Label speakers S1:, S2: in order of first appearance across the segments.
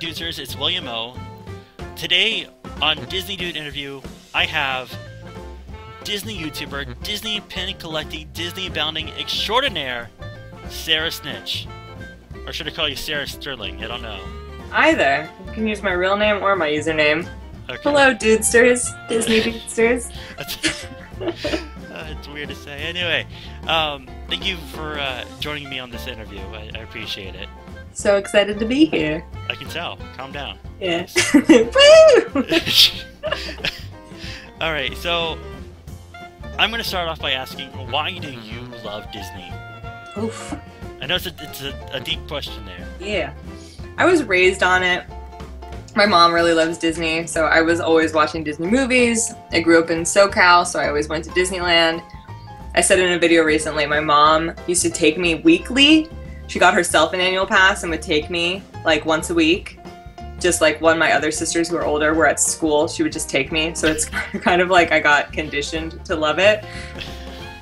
S1: producers, it's William O. Today on Disney Dude Interview, I have Disney YouTuber, Disney pin collecting, Disney bounding extraordinaire, Sarah Snitch. Or should I call you Sarah Sterling? I don't know.
S2: Either. You can use my real name or my username.
S1: Okay.
S2: Hello, Dudesters. Disney Dudesters.
S1: It's weird to say. Anyway, thank you for joining me on this interview. I appreciate it.
S2: So excited to be here.
S1: I can tell. Calm down.
S2: Yeah.
S1: Woo! Alright, so I'm going to start off by asking, why do you love Disney?
S2: Oof.
S1: I know it's a deep question there.
S2: Yeah. I was raised on it. My mom really loves Disney, so I was always watching Disney movies. I grew up in SoCal, so I always went to Disneyland. I said in a video recently, my mom used to take me weekly. She got herself an annual pass and would take me like once a week. Just like when my other sisters who are older were at school, she would just take me. So it's kind of like I got conditioned to love it.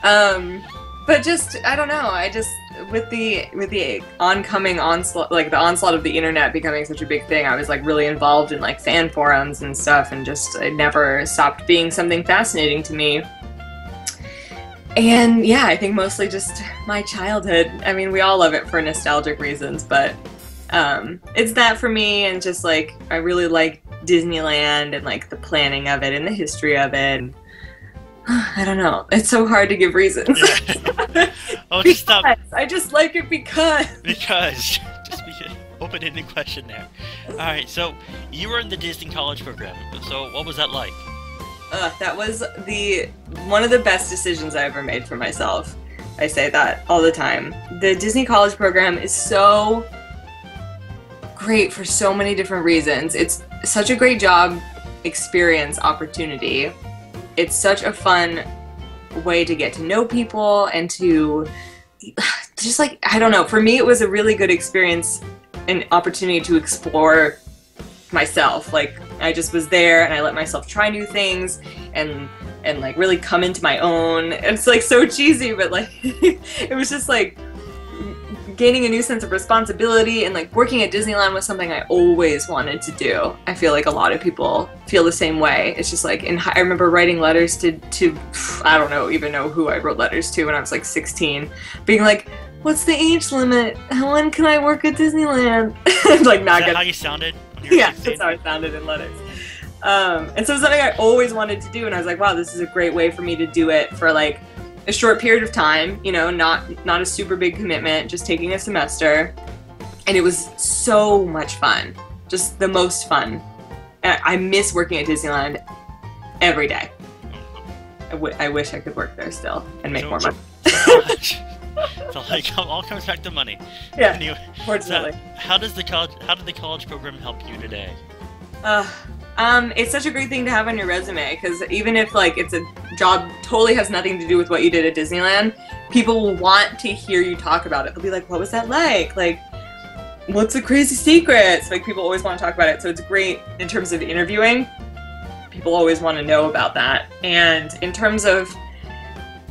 S2: But just, I don't know, I just, with the oncoming onslaught, like the onslaught of the internet becoming such a big thing, I was like really involved in like fan forums and stuff, and just it never stopped being something fascinating to me. And yeah, I think mostly just my childhood. I mean, we all love it for nostalgic reasons, but it's that for me, and just like I really like Disneyland and like the planning of it and the history of it. I don't know. It's so hard to give reasons.
S1: Yeah. Oh, just stop.
S2: I just like it because.
S1: Because. Just be an open-ended question there. Alright, so you were in the Disney College program. So what was that like?
S2: That was one of the best decisions I ever made for myself. I say that all the time. The Disney College program is so great for so many different reasons. It's such a great job experience opportunity. It's such a fun way to get to know people and to just like, I don't know, for me it was a really good experience, an opportunity to explore myself. Like I just was there and I let myself try new things and like really come into my own. It's like so cheesy, but like it was just like gaining a new sense of responsibility, and like working at Disneyland was something I always wanted to do. I feel like a lot of people feel the same way. It's just like, I remember writing letters to I don't even know who I wrote letters to when I was like 16, being like, what's the age limit? When can I work at Disneyland? Like not
S1: Is that
S2: good.
S1: How you sounded? When you were
S2: Yeah,
S1: 16?
S2: that's how I sounded in letters. And so it was something I always wanted to do, and I was like, wow, this is a great way for me to do it for like a short period of time, you know, not a super big commitment, just taking a semester. And it was so much fun. Just the most fun. I miss working at Disneyland every day. I wish I could work there still and make more money.
S1: So like, all comes back to money.
S2: Yeah,
S1: anyway,
S2: fortunately.
S1: So how did the college program help you today?
S2: It's such a great thing to have on your resume, because even if like it's a job totally has nothing to do with what you did at Disneyland, people will want to hear you talk about it. They'll be like, what was that like? Like, what's the crazy secrets? Like, people always want to talk about it, so it's great in terms of interviewing. People always want to know about that. And in terms of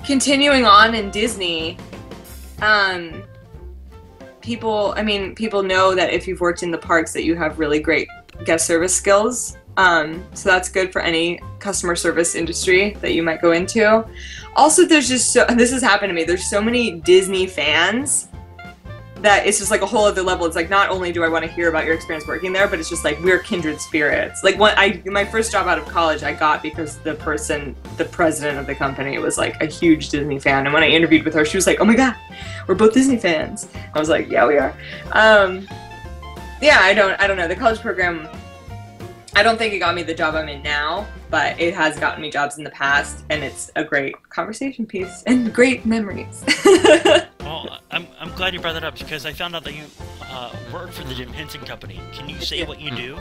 S2: continuing on in Disney, people know that if you've worked in the parks that you have really great guest service skills. So that's good for any customer service industry that you might go into. Also, there's just this has happened to me, there's so many Disney fans that it's just like a whole other level. It's like, not only do I want to hear about your experience working there, but it's just like we're kindred spirits. Like my first job out of college I got because the president of the company was like a huge Disney fan, and when I interviewed with her, she was like, oh my god, we're both Disney fans. I was like, yeah, we are. Yeah, I don't know. The college program, I don't think it got me the job I'm in now, but it has gotten me jobs in the past, and it's a great conversation piece and great memories.
S1: Well, I'm glad you brought that up, because I found out that you work for the Jim Henson Company. Can you say what you do?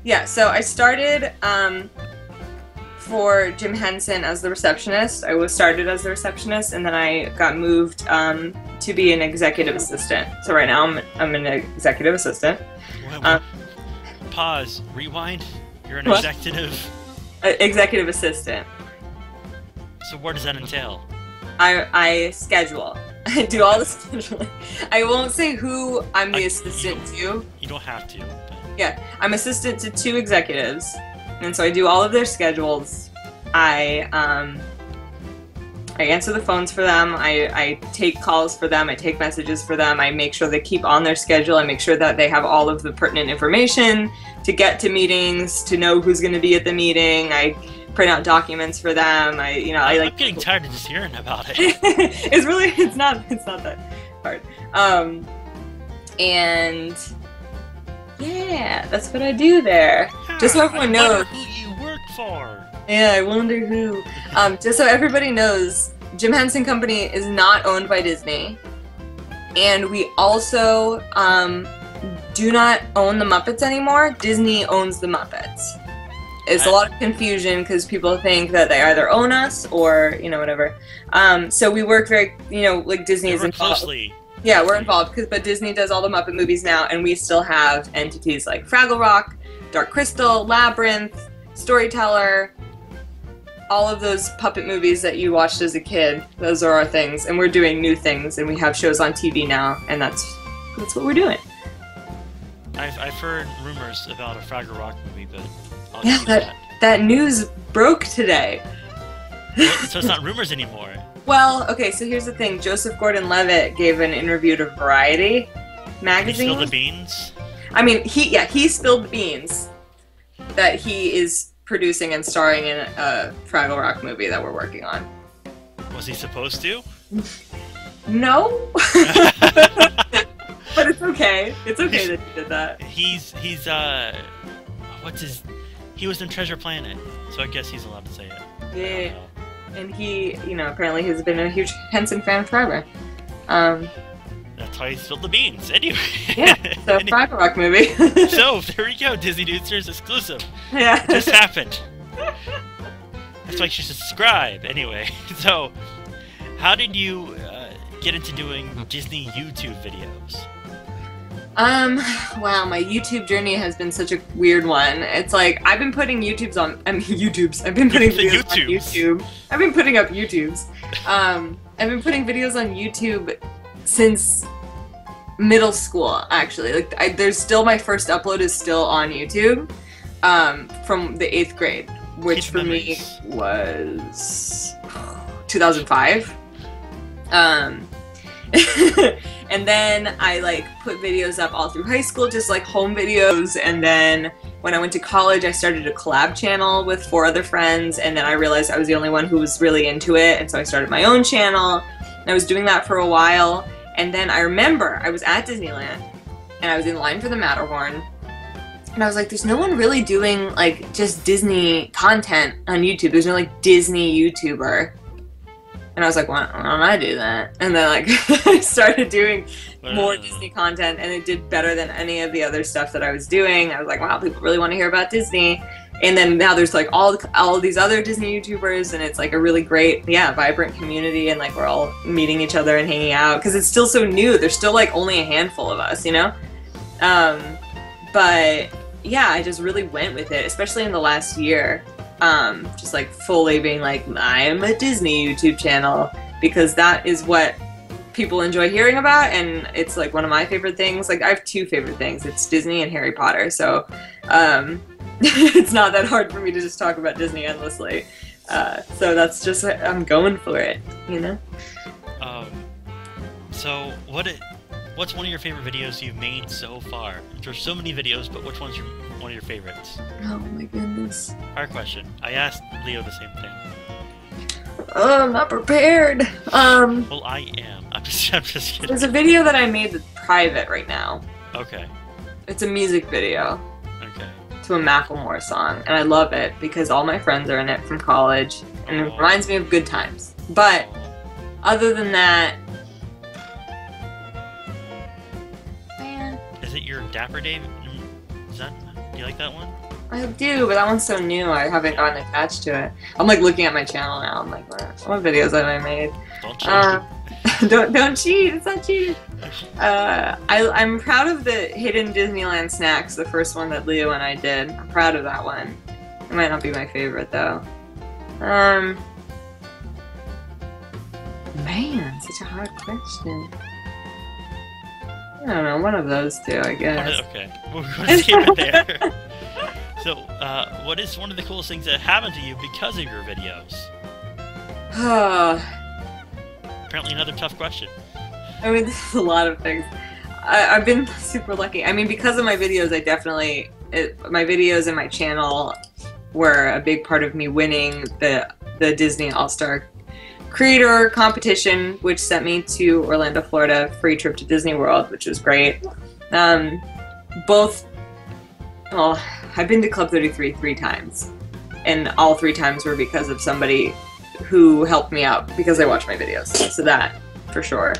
S2: Yeah, so I started for Jim Henson as the receptionist. I was started as the receptionist, and then I got moved to be an executive assistant. So right now I'm an executive assistant.
S1: Pause. Rewind. You're an
S2: What?
S1: executive
S2: assistant.
S1: So what does that entail?
S2: I schedule. I do all the scheduling. I won't say who I'm the assistant to.
S1: You don't have to.
S2: Yeah, I'm assistant to 2 executives, and so I do all of their schedules. I answer the phones for them. I take calls for them. I take messages for them. I make sure they keep on their schedule. I make sure that they have all of the pertinent information to get to meetings, to know who's going to be at the meeting. I print out documents for them. I'm
S1: getting tired of just hearing about it.
S2: it's not that hard. And yeah, that's what I do there. Just so everyone knows.
S1: Who you work for?
S2: Yeah, I wonder who. Just so everybody knows, Jim Henson Company is not owned by Disney, and we also do not own the Muppets anymore. Disney owns the Muppets. It's a lot of confusion because people think that they either own us or whatever. So we work very like Disney is involved.
S1: Closely.
S2: Yeah, we're involved but Disney does all the Muppet movies now, and we still have entities like Fraggle Rock, Dark Crystal, Labyrinth, Storyteller. All of those puppet movies that you watched as a kid, those are our things, and we're doing new things, and we have shows on TV now, and that's what we're doing.
S1: I've heard rumors about a Fraggle Rock movie, but I'll
S2: yeah, that news broke today.
S1: So it's not rumors anymore.
S2: Well, okay, so here's the thing. Joseph Gordon-Levitt gave an interview to Variety magazine.
S1: He spilled the beans?
S2: I mean, he spilled the beans that he is producing and starring in a Fraggle Rock movie that we're working on.
S1: Was he supposed to?
S2: No. But it's okay. It's okay that he did that.
S1: He was in Treasure Planet, so I guess he's allowed to say it.
S2: Yeah. And he, apparently has been a huge Henson fan forever.
S1: That's how he spilled the beans. Anyway.
S2: Yeah, so Fraggle Rock movie.
S1: So, there we go. Disney Dudesters exclusive.
S2: Yeah.
S1: Just happened. That's why you should subscribe. Anyway, so how did you get into doing Disney YouTube videos?
S2: Wow, my YouTube journey has been such a weird one. It's like, I've been putting I've been putting videos on YouTube. I've been putting up YouTubes. I've been putting videos on YouTube since middle school, actually. Like, there's still, my first upload is still on YouTube, from the 8th grade, which for me was 2005. And then I put videos up all through high school, just home videos, and then when I went to college I started a collab channel with 4 other friends, and then I realized I was the only one who was really into it, and so I started my own channel, and I was doing that for a while, and then I remember I was at Disneyland, and I was in line for the Matterhorn, and I was like, there's no one really doing just Disney content on YouTube, there's no Disney YouTuber. And I was like, why don't I do that? And then I started doing more Disney content, and it did better than any of the other stuff that I was doing. I was like, wow, people really want to hear about Disney. And then now there's all of these other Disney YouTubers, and it's a really great, vibrant community, and we're all meeting each other and hanging out because it's still so new. There's still only a handful of us, But yeah, I just really went with it, especially in the last year. Just fully being I'm a Disney YouTube channel, because that is what people enjoy hearing about, and it's one of my favorite things. I have 2 favorite things. It's Disney and Harry Potter, so it's not that hard for me to just talk about Disney endlessly. So that's just, I'm going for it,
S1: So what's one of your favorite videos you've made so far? There's so many videos, but which one's one of your favorites?
S2: Oh my goodness.
S1: Hard question. I asked Leo the same thing.
S2: Oh, I'm not prepared.
S1: Well, I am. I'm just kidding.
S2: There's a video that I made that's private right now.
S1: Okay.
S2: It's a music video.
S1: Okay.
S2: To a Macklemore song, and I love it because all my friends are in it from college, and it reminds me of good times. But other than that,
S1: is it your Dapper Dave? Do you like that one?
S2: I do, but that one's so new. I haven't gotten attached to it. I'm looking at my channel now. I'm what videos have I made?
S1: Don't cheat.
S2: Don't cheat. It's not cheating. I'm proud of the Hidden Disneyland Snacks, the first one that Leo and I did. I'm proud of that one. It might not be my favorite though. Man, such a hard question. I don't know, one of those two, I guess.
S1: Okay, we'll just keep it there. So, what is one of the coolest things that happened to you because of your videos? Apparently another tough question.
S2: I mean, there's a lot of things. I've been super lucky. I mean, because of my videos, my videos and my channel were a big part of me winning the Disney All-Star Creator Competition, which sent me to Orlando, Florida, free trip to Disney World, which was great. I've been to Club 33 3 times, and all 3 times were because of somebody who helped me out because they watched my videos. So that, for sure.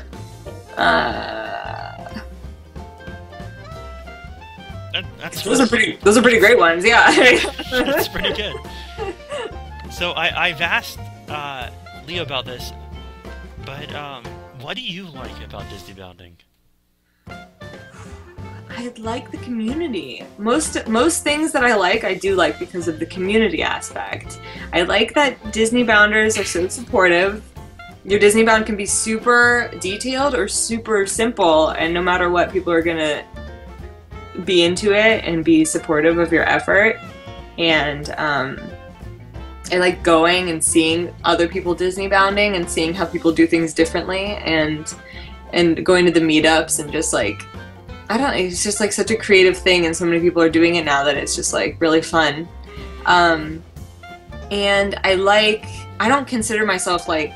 S2: Those are pretty great ones, yeah.
S1: That's pretty good. So I've asked Leo about this, but what do you like about Disney bounding?
S2: I like the community. Most things that I do like because of the community aspect. I like that Disney bounders are so supportive. Your Disney bound can be super detailed or super simple, and no matter what, people are gonna be into it and be supportive of your effort. And I like going and seeing other people Disney bounding and seeing how people do things differently, and going to the meetups and just like, I don't know, it's just like such a creative thing, and so many people are doing it now that it's just like really fun. And I don't consider myself like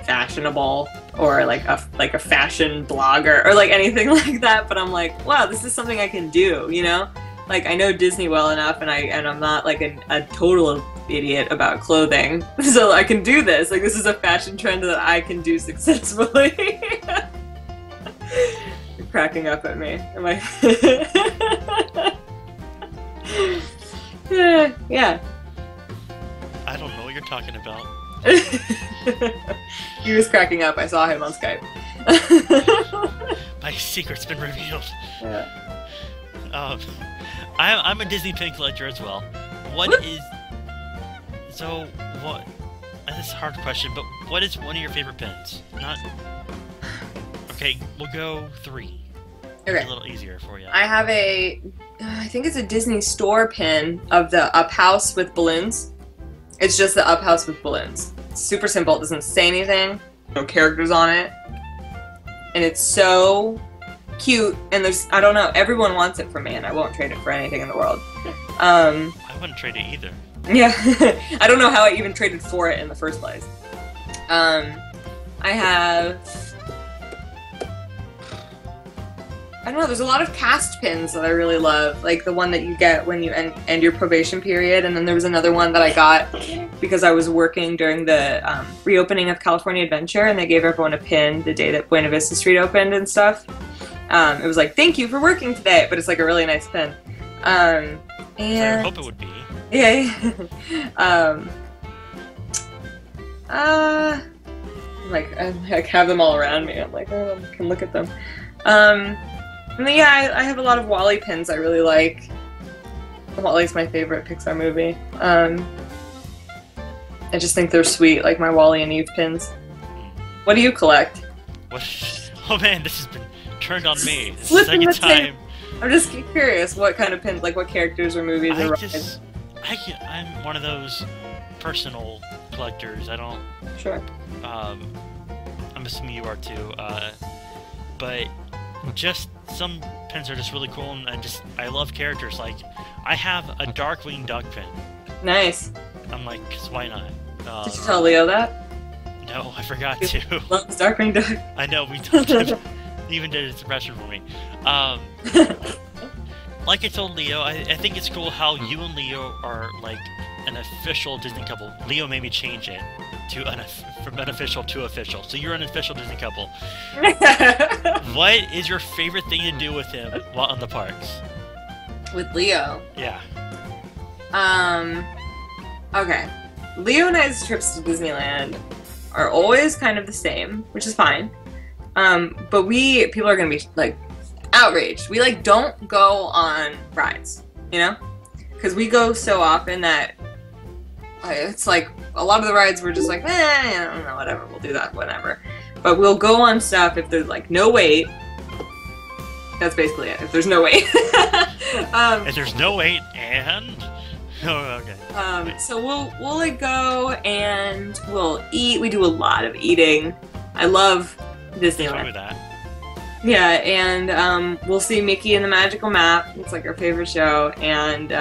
S2: fashionable or like a fashion blogger or like anything like that, but I'm like, wow, this is something I can do, you know? Like, I know Disney well enough, and I'm not like a total idiot about clothing, so I can do this. Like, this is a fashion trend that I can do successfully. You're cracking up at me. Am I? Yeah.
S1: I don't know what you're talking about.
S2: He was cracking up. I saw him on Skype.
S1: My secret's been revealed.
S2: Yeah.
S1: I'm a Disney pin collector as well. What? This is a hard question, but what is one of your favorite pins? Okay, we'll go 3.
S2: Okay.
S1: A little easier for you.
S2: I have I think it's a Disney Store pin of the Up House with balloons. It's just the Up House with balloons. It's super simple. It doesn't say anything. No characters on it. And it's so cute. And I don't know, everyone wants it from me, and I won't trade it for anything in the world.
S1: I wouldn't trade it either.
S2: Yeah. I don't know how I even traded for it in the first place. I have... I don't know, there's a lot of cast pins that I really love, like the one that you get when you end your probation period, and then there was another one that I got because I was working during the reopening of California Adventure, and they gave everyone a pin the day that Buena Vista Street opened and stuff. It was like, thank you for working today, but it's like a really nice pin. And
S1: I hope it would be.
S2: Yeah. I have them all around me. I'm like, oh, I can look at them. And then, yeah, I have a lot of Wall-E pins I really like. Wall-E's my favorite Pixar movie. I just think they're sweet, like my Wall-E and Eve pins. What do you collect?
S1: What? Oh man, this has been turned on me. This is
S2: the
S1: second time.
S2: I'm just curious, what kind of pins, like what characters or movies or rides?
S1: I'm one of those personal collectors. I don't...
S2: Sure.
S1: I'm assuming you are too. But just some pins are just really cool, and I love characters. Like, I have a Darkwing Duck pin.
S2: Nice.
S1: I'm like, 'cause why not?
S2: Did you tell Leo that?
S1: No, I forgot to.
S2: Loves Darkwing Duck.
S1: I know, we talked about even did its impression for me. Like I told Leo, I think it's cool how you and Leo are like an official Disney couple. Leo made me change it to from unofficial to official. So you're an official Disney couple. What is your favorite thing to do with him while in the parks?
S2: With Leo?
S1: Yeah.
S2: Okay. Leo and I's trips to Disneyland are always kind of the same, which is fine. But people are gonna be like outraged. We like don't go on rides, you know? Because we go so often that it's like a lot of the rides we're just like, I don't know, whatever, we'll do that, whatever. But we'll go on stuff if there's like no wait, That's basically it. If there's no wait.
S1: If there's no wait, and oh, okay.
S2: So we'll like go and we'll eat. We do a lot of eating. I love Disneyland.
S1: With that.
S2: Yeah, and we'll see Mickey and the Magical Map. It's like our favorite show, and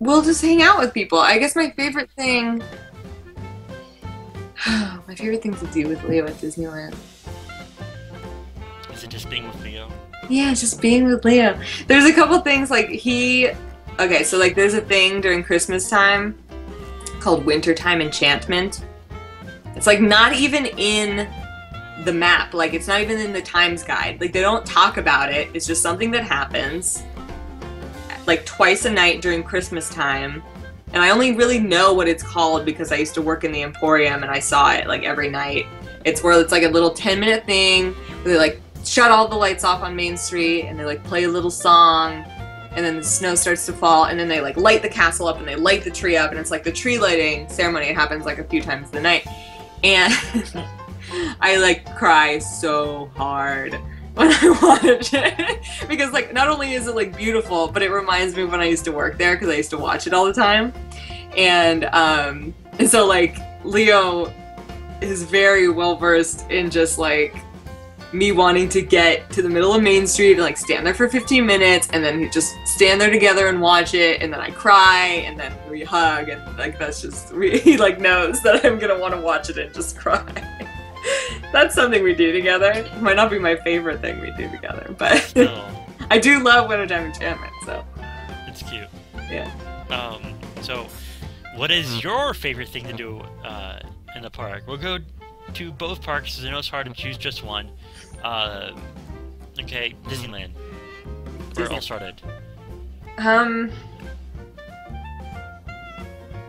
S2: we'll just hang out with people. I guess my favorite thing to do with Leo at Disneyland.
S1: Is it just being with Leo?
S2: Yeah, just being with Leo. There's a couple things like okay, so like there's a thing during Christmas time called Wintertime Enchantment. It's like not even in the map, like it's not even in the Times Guide. Like they don't talk about it. It's just something that happens like twice a night during Christmas time. And I only really know what it's called because I used to work in the Emporium and I saw it like every night. It's where it's like a little 10-minute thing where they like shut all the lights off on Main Street and they like play a little song and then the snow starts to fall and then they like light the castle up and they light the tree up and it's like the tree lighting ceremony. It happens like a few times a night. And I like cry so hard when I watch it because like not only is it like beautiful, but it reminds me of when I used to work there because I used to watch it all the time. And so like Leo is very well versed in just like me wanting to get to the middle of Main Street and like stand there for 15 minutes and then just stand there together and watch it and then I cry and then we hug and like that's just he like knows that I'm gonna want to watch it and just cry. That's something we do together. It might not be my favorite thing we do together, but I do love Wintertime Enchantment, so
S1: it's cute.
S2: Yeah.
S1: So what is your favorite thing to do in the park? We'll go to both parks because I know it's hard to choose just one. Okay, Disneyland. Where it all started.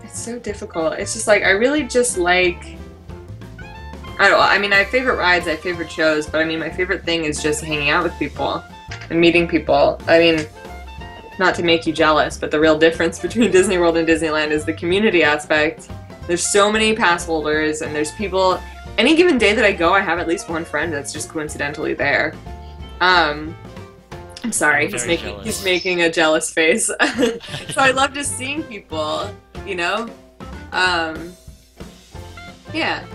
S2: It's so difficult. It's just like I really just like I mean I have favorite rides, I have favorite shows, but I mean my favorite thing is just hanging out with people and meeting people. I mean, not to make you jealous, but the real difference between Disney World and Disneyland is the community aspect. There's so many pass holders and there's people. Any given day that I go, I have at least one friend that's just coincidentally there. I'm sorry, he's making a jealous face. So I love just seeing people, you know? Yeah.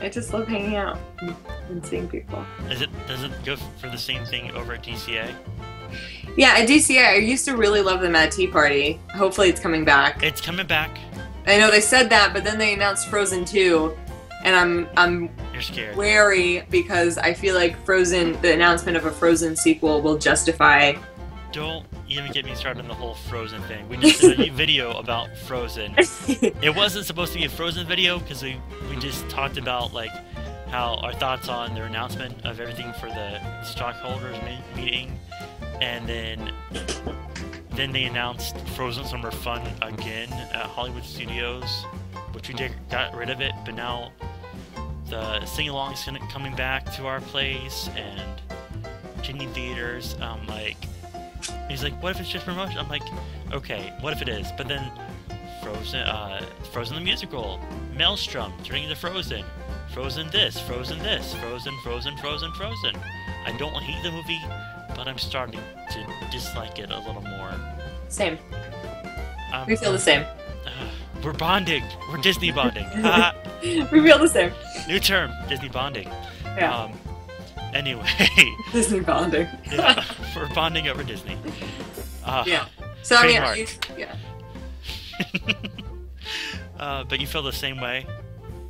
S2: I just love hanging out and seeing people.
S1: Does it go for the same thing over at DCA?
S2: Yeah, at DCA, I used to really love them at Tea Party. Hopefully it's coming back.
S1: It's coming back.
S2: I know they said that, but then they announced Frozen 2. And I'm
S1: You're scared.
S2: Wary because I feel like the announcement of a Frozen sequel will justify.
S1: Don't even get me started on the whole Frozen thing. We just did a video about Frozen. It wasn't supposed to be a Frozen video because we just talked about like how our thoughts on their announcement of everything for the stockholders meeting, and then they announced Frozen Summer Fun again at Hollywood Studios, which we got rid of it, but now the sing-along is coming back to our place and Disney theaters. He's like, what if it's just promotion? I'm like, okay, what if it is? But then Frozen the musical, Maelstrom turning into Frozen, Frozen this, Frozen, Frozen. I don't hate the movie, but I'm starting to dislike it a little more.
S2: Same. We feel the same.
S1: We're bonding. We're Disney bonding.
S2: We feel the same.
S1: New term, Disney bonding.
S2: Yeah.
S1: Anyway.
S2: Disney bonding.
S1: Yeah, we're bonding over Disney.
S2: Yeah. So I mean, yeah.
S1: But you feel the same way?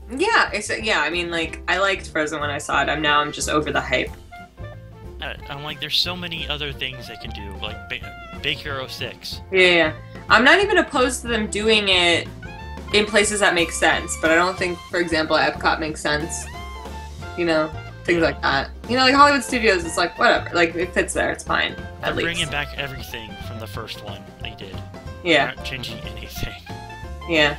S2: Yeah. I mean, like I liked Frozen when I saw it. I'm just over the hype.
S1: I'm like, there's so many other things they can do, like Big Hero 6.
S2: Yeah. I'm not even opposed to them doing it in places that make sense, but I don't think, for example, Epcot makes sense. You know, things like that. You know, like Hollywood Studios, it's like, whatever. Like, it fits there. It's fine,
S1: They're bringing back everything from the first one they did.
S2: Yeah.
S1: They're not changing anything.
S2: Yeah.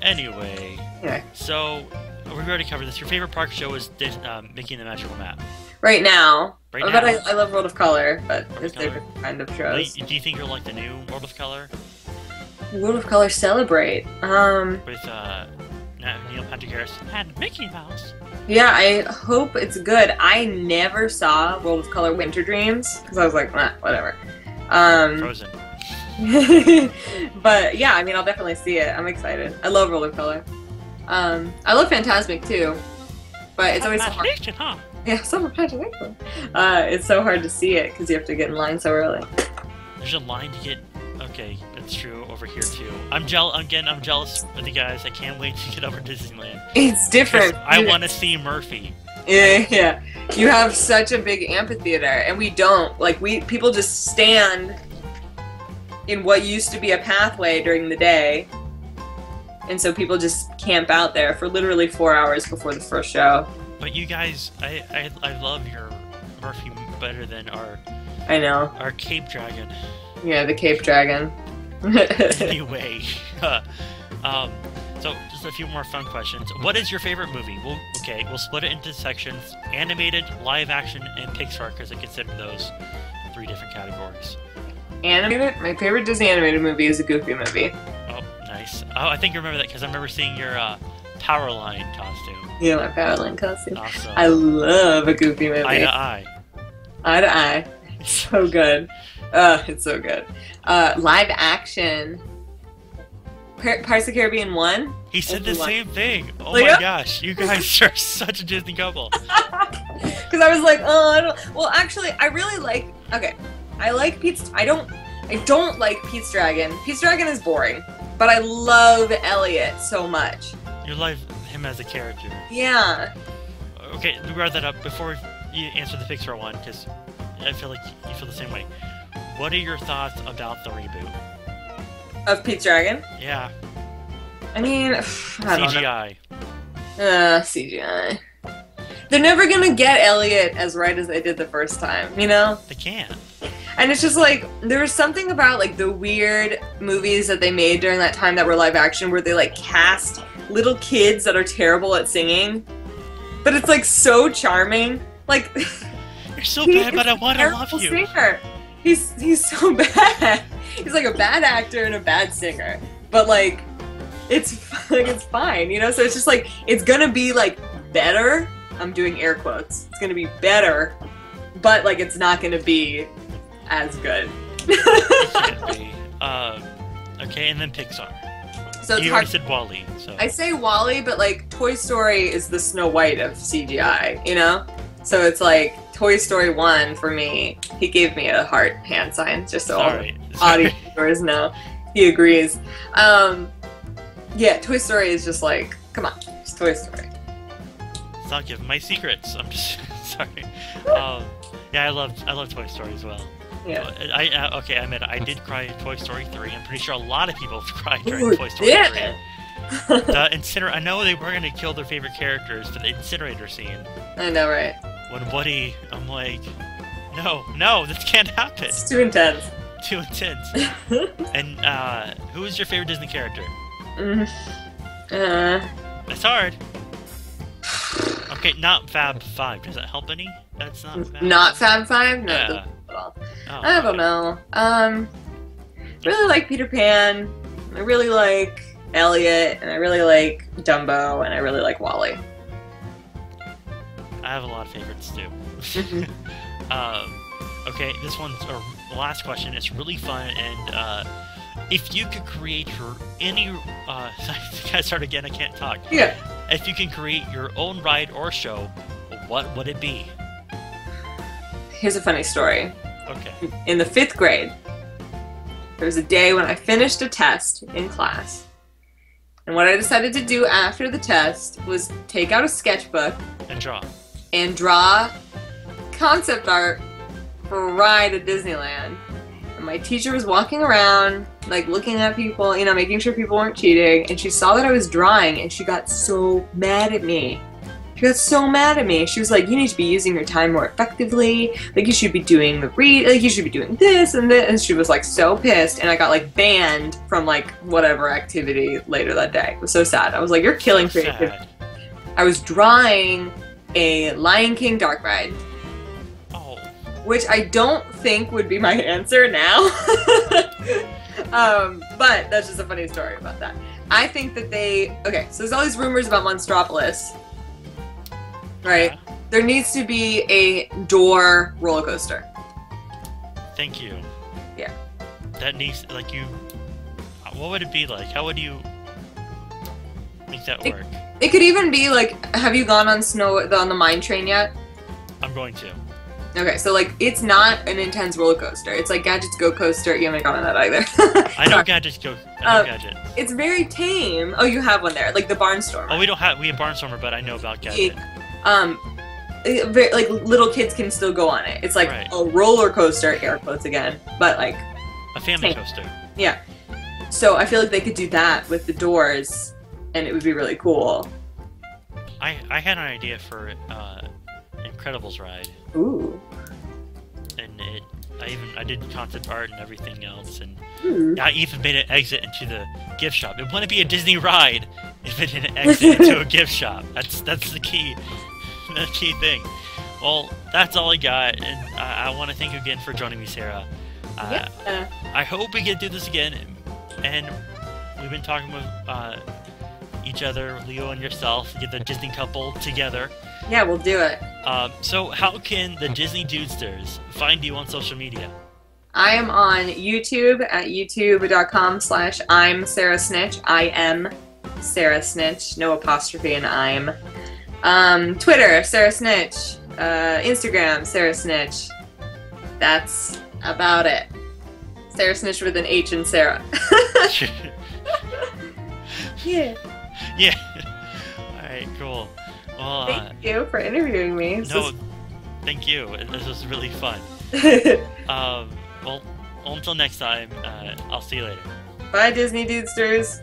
S1: Anyway.
S2: Yeah.
S1: So, we already covered this. Your favorite park show is Mickey and the Magical Map.
S2: Right now.
S1: Right now.
S2: But I love World of Color, but there's different kind of shows.
S1: Do you think you'll like the new World of Color?
S2: World of Color Celebrate.
S1: With Neil Patrick Harris and Mickey Mouse.
S2: Yeah, I hope it's good. I never saw World of Color Winter Dreams because I was like, whatever.
S1: Frozen.
S2: But yeah, I mean, I'll definitely see it. I'm excited. I love World of Color. I love Fantasmic too, but it's always so hard.
S1: Huh?
S2: Yeah, some imagination. It's so hard to see it because you have to get in line so early.
S1: There's a line to get. Okay, that's true over here too. I'm jealous of the guys. I can't wait to get over to Disneyland.
S2: It's different.
S1: I want to see Murphy.
S2: Yeah. You have such a big amphitheater, and we don't. Like, people just stand in what used to be a pathway during the day, and so people just camp out there for literally 4 hours before the first show.
S1: But you guys, I love your Murphy better than our Cape Dragon.
S2: Yeah, the Cape Dragon.
S1: Anyway, so just a few more fun questions. What is your favorite movie? We'll split it into sections: animated, live action, and Pixar, because I consider those 3 different categories.
S2: Animated? My favorite Disney animated movie is a Goofy movie.
S1: Oh, nice. Oh, I think you remember that because I remember seeing your Powerline costume.
S2: Yeah, my Powerline costume.
S1: Awesome.
S2: I love a Goofy movie.
S1: Eye to eye.
S2: Eye to eye. It's so good. It's so good. Live action. Pirates of the Caribbean 1?
S1: He said the same thing. Oh my gosh, you guys are such a Disney couple.
S2: Because I was like, I don't. Well, actually, I really like. Okay, I like Pete's. I don't like Pete's Dragon. Pete's Dragon is boring, but I love Elliot so much.
S1: You love him as a character.
S2: Yeah.
S1: Okay, we brought that up before you answer the Pixar one, because I feel like you feel the same way. What are your thoughts about the reboot
S2: of Pete's Dragon?
S1: Yeah.
S2: I mean, I don't
S1: CGI.
S2: know. CGI. They're never gonna get Elliot as right as they did the first time, you know?
S1: They can't.
S2: And it's just like, there was something about like the weird movies that they made during that time that were live action where they like cast little kids that are terrible at singing. But it's like so charming. Like,
S1: you're so bad, but I want to love you.
S2: Singer. He's so bad. He's like a bad actor and a bad singer. But like, it's fine, you know? So it's just like, it's gonna be like better. I'm doing air quotes. It's gonna be better, but like it's not gonna be as good.
S1: Okay, and then Pixar.
S2: So
S1: you already said WALL-E. So
S2: I say WALL-E, but like Toy Story is the Snow White of CGI, you know? So it's like Toy Story 1 for me. He gave me a heart hand sign just so all the audience viewers know he agrees. Yeah, Toy Story is just like, come on, it's Toy Story.
S1: It's not giving my secrets. I'm just sorry. Yeah, I love Toy Story as well.
S2: Yeah.
S1: Okay, I admit I did cry at Toy Story 3. I'm pretty sure a lot of people have cried during Toy Story 3. The incinerator. I know they were gonna kill their favorite characters for the incinerator scene.
S2: I know, right?
S1: When Woody, I'm like, no, this can't happen.
S2: It's too intense.
S1: Too intense. And who is your favorite Disney character? That's hard. Okay, not Fab Five. Does that help any? That's not Fab.
S2: Not Fab Five? No,
S1: yeah.
S2: at all.
S1: Oh,
S2: I don't know. Really like Peter Pan. I really like Elliot, and I really like Dumbo, and I really like WALL-E.
S1: I have a lot of favorites too. Okay, this one's the last question. It's really fun, and if you could create your can I start again? I can't talk.
S2: Yeah.
S1: If you can create your own ride or show, what would it be?
S2: Here's a funny story.
S1: Okay.
S2: In the 5th grade, there was a day when I finished a test in class. And what I decided to do after the test was take out a sketchbook
S1: and
S2: draw concept art for a ride at Disneyland. And my teacher was walking around, like looking at people, you know, making sure people weren't cheating. And she saw that I was drawing, and she got so mad at me. She got so mad at me. She was like, you need to be using your time more effectively. Like, you should be doing you should be doing this and this. And she was like so pissed. And I got like banned from like whatever activity later that day. It was so sad. I was like, you're killing creativity. I was drawing a Lion King dark ride.
S1: Oh.
S2: Which I don't think would be my answer now. But that's just a funny story about that. I think that okay, so there's all these rumors about Monstropolis, right?
S1: Yeah.
S2: There needs to be a door roller coaster.
S1: Thank you.
S2: Yeah.
S1: That needs, like, you... What would it be like? How would you make that work?
S2: It could even be like, have you gone on the mine train yet?
S1: I'm going to.
S2: Okay, so like, it's not an intense roller coaster. It's like Gadget's Go Coaster. You haven't gone on that either.
S1: I know Gadget's Go... I know Gadget.
S2: It's very tame. Oh, you have one there, like the Barnstormer.
S1: Oh, we have Barnstormer, but I know about Gadget.
S2: Like little kids can still go on it. It's like a roller coaster, air quotes again, but like
S1: a family coaster.
S2: Yeah. So I feel like they could do that with the doors, and it would be really cool.
S1: I had an idea for Incredibles ride.
S2: Ooh.
S1: And I did concept art and everything else, and I even made an exit into the gift shop. It wouldn't be a Disney ride if it didn't exit into a gift shop. That's the key. The key thing. Well, that's all I got, and I want to thank you again for joining me, Sarah. I hope we get to do this again, and we've been talking with each other, Leo and yourself, get the Disney couple together.
S2: Yeah, we'll do it.
S1: So how can the Disney Dudesters find you on social media?
S2: I am on YouTube at youtube.com/I'm Sarah Snitch. I am Sarah Snitch, no apostrophe in I'm. Twitter, Sarah Snitch. Instagram, Sarah Snitch. That's about it. Sarah Snitch with an H in Sarah. Yeah.
S1: Yeah. Alright, cool. Well,
S2: thank you for interviewing me.
S1: Thank you. This was really fun. Well, until next time, I'll see you later.
S2: Bye, Disney Dudesters.